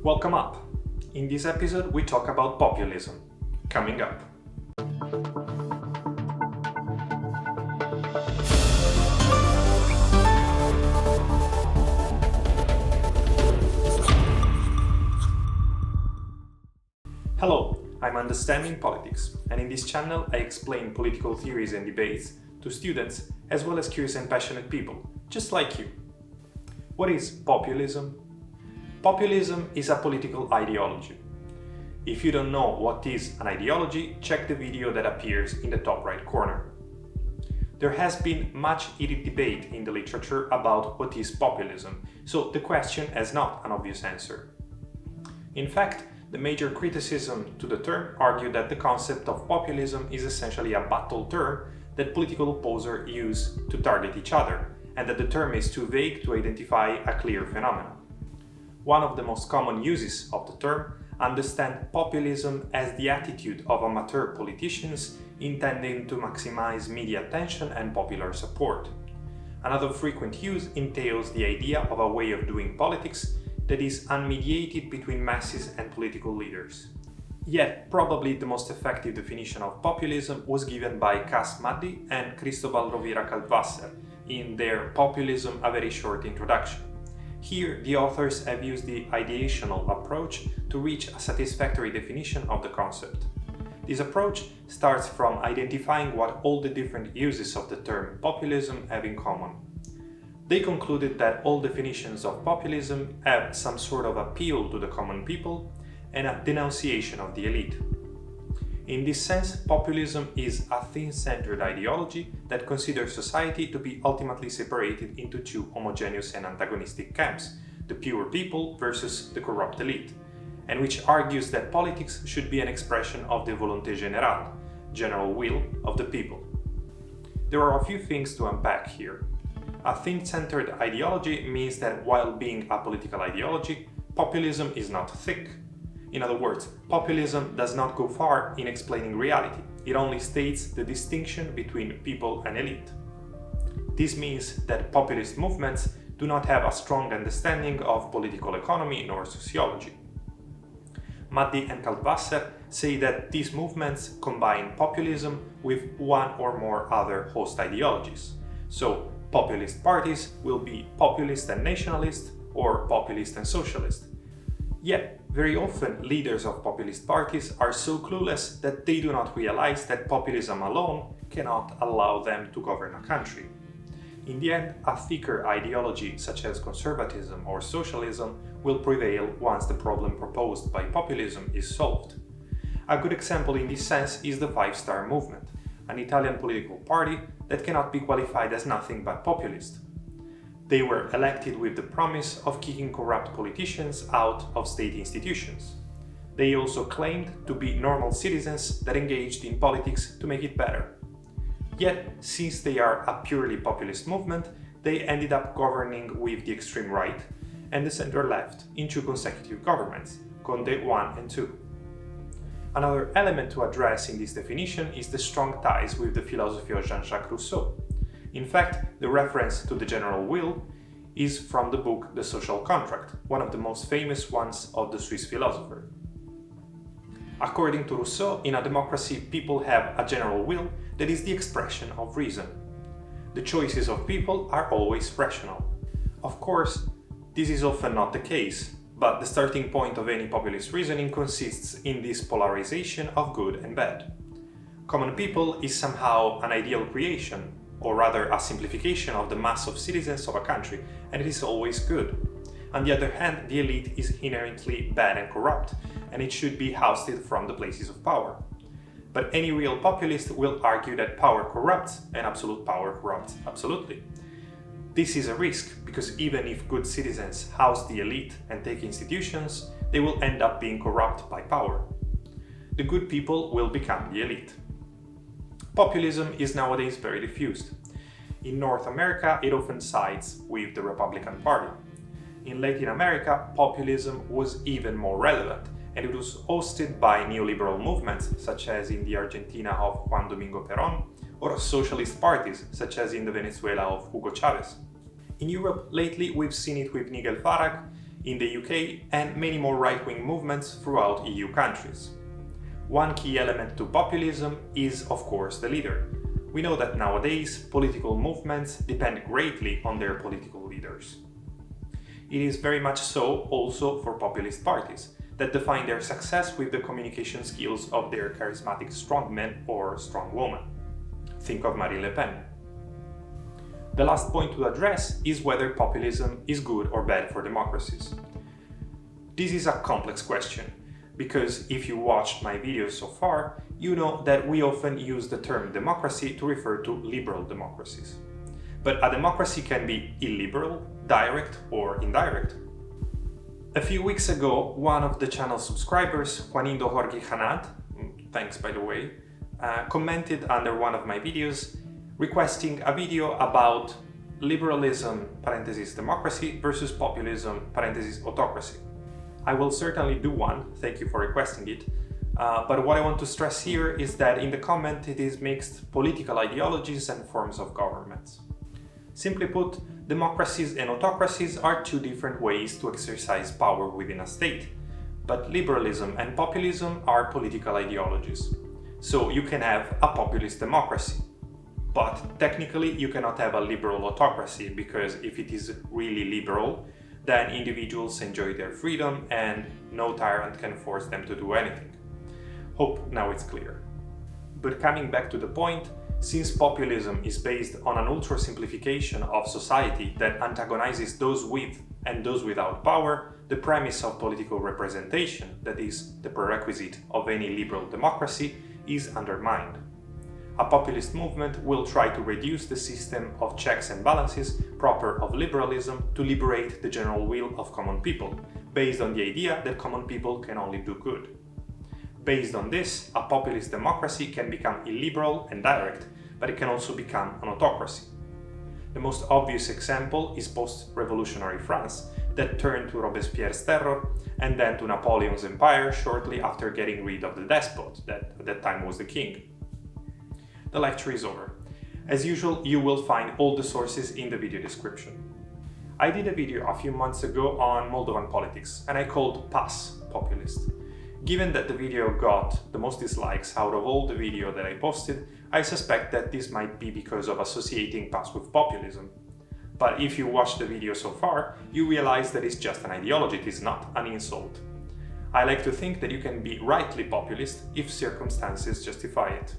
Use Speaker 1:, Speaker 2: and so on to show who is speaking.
Speaker 1: Welcome up! In this episode we talk about populism. Coming up. Hello, I'm Understanding Politics, and in this channel I explain political theories and debates to students as well as curious and passionate people, just like you. What is populism? Populism is a political ideology. If you don't know what is an ideology, check the video that appears in the top right corner. There has been much heated debate in the literature about what is populism, so the question has not an obvious answer. In fact, the major criticism to the term argue that the concept of populism is essentially a battle term that political opposers use to target each other, and that the term is too vague to identify a clear phenomenon. One of the most common uses of the term understand populism as the attitude of amateur politicians intending to maximize media attention and popular support. Another frequent use entails the idea of a way of doing politics that is unmediated between masses and political leaders. Yet, probably the most effective definition of populism was given by Cas Maddi and Cristóbal Rovira Caldwasser in their Populism: A Very Short Introduction. Here, the authors have used the ideational approach to reach a satisfactory definition of the concept. This approach starts from identifying what all the different uses of the term populism have in common. They concluded that all definitions of populism have some sort of appeal to the common people and a denunciation of the elite. In this sense, populism is a thin-centered ideology that considers society to be ultimately separated into two homogeneous and antagonistic camps, the pure people versus the corrupt elite, and which argues that politics should be an expression of the volonté générale, general will of the people. There are a few things to unpack here. A thin-centered ideology means that while being a political ideology, populism is not thick. In other words, populism does not go far in explaining reality. It only states the distinction between people and elite. This means that populist movements do not have a strong understanding of political economy nor sociology. Maddi and Caldwasser say that these movements combine populism with one or more other host ideologies. So, populist parties will be populist and nationalist or populist and socialist. Yet, very often leaders of populist parties are so clueless that they do not realize that populism alone cannot allow them to govern a country. In the end, a thicker ideology such as conservatism or socialism will prevail once the problem proposed by populism is solved. A good example in this sense is the Five Star Movement, an Italian political party that cannot be qualified as nothing but populist. They were elected with the promise of kicking corrupt politicians out of state institutions. They also claimed to be normal citizens that engaged in politics to make it better. Yet, since they are a purely populist movement, they ended up governing with the extreme right and the center left in two consecutive governments, Conde I and II. Another element to address in this definition is the strong ties with the philosophy of Jean-Jacques Rousseau. In fact, the reference to the general will is from the book The Social Contract, one of the most famous ones of the Swiss philosopher. According to Rousseau, in a democracy, people have a general will that is the expression of reason. The choices of people are always rational. Of course, this is often not the case, but the starting point of any populist reasoning consists in this polarization of good and bad. Common people is somehow an ideal creation, or rather a simplification of the mass of citizens of a country, and it is always good. On the other hand, the elite is inherently bad and corrupt, and it should be ousted from the places of power. But any real populist will argue that power corrupts, and absolute power corrupts absolutely. This is a risk, because even if good citizens house the elite and take institutions, they will end up being corrupt by power. The good people will become the elite. Populism is nowadays very diffused. In North America, it often sides with the Republican Party. In Latin America, populism was even more relevant, and it was hosted by neoliberal movements, such as in the Argentina of Juan Domingo Perón, or socialist parties, such as in the Venezuela of Hugo Chavez. In Europe, lately we've seen it with Nigel Farage in the UK and many more right-wing movements throughout EU countries. One key element to populism is, of course, the leader. We know that nowadays political movements depend greatly on their political leaders. It is very much so also for populist parties, that define their success with the communication skills of their charismatic strongman or strongwoman. Think of Marine Le Pen. The last point to address is whether populism is good or bad for democracies. This is a complex question, because if you watched my videos so far, you know that we often use the term democracy to refer to liberal democracies. But a democracy can be illiberal, direct, or indirect. A few weeks ago, one of the channel's subscribers, Juanindo Jorge Hanad, thanks by the way, commented under one of my videos requesting a video about liberalism (democracy) versus populism (autocracy). I will certainly do one, thank you for requesting it, but what I want to stress here is that in the comment it is mixed political ideologies and forms of governments. Simply put, democracies and autocracies are two different ways to exercise power within a state, but liberalism and populism are political ideologies. So you can have a populist democracy, but technically you cannot have a liberal autocracy, because if it is really liberal, then individuals enjoy their freedom and no tyrant can force them to do anything. Hope now it's clear. But coming back to the point, since populism is based on an ultra-simplification of society that antagonizes those with and those without power, the premise of political representation, that is, the prerequisite of any liberal democracy, is undermined. A populist movement will try to reduce the system of checks and balances proper of liberalism to liberate the general will of common people, based on the idea that common people can only do good. Based on this, a populist democracy can become illiberal and direct, but it can also become an autocracy. The most obvious example is post-revolutionary France, that turned to Robespierre's terror and then to Napoleon's empire shortly after getting rid of the despot, that at that time was the king. The lecture is over. As usual, you will find all the sources in the video description. I did a video a few months ago on Moldovan politics, and I called PAS populist. Given that the video got the most dislikes out of all the video that I posted, I suspect that this might be because of associating PAS with populism. But if you watch the video so far, you realize that it's just an ideology, it is not an insult. I like to think that you can be rightly populist if circumstances justify it.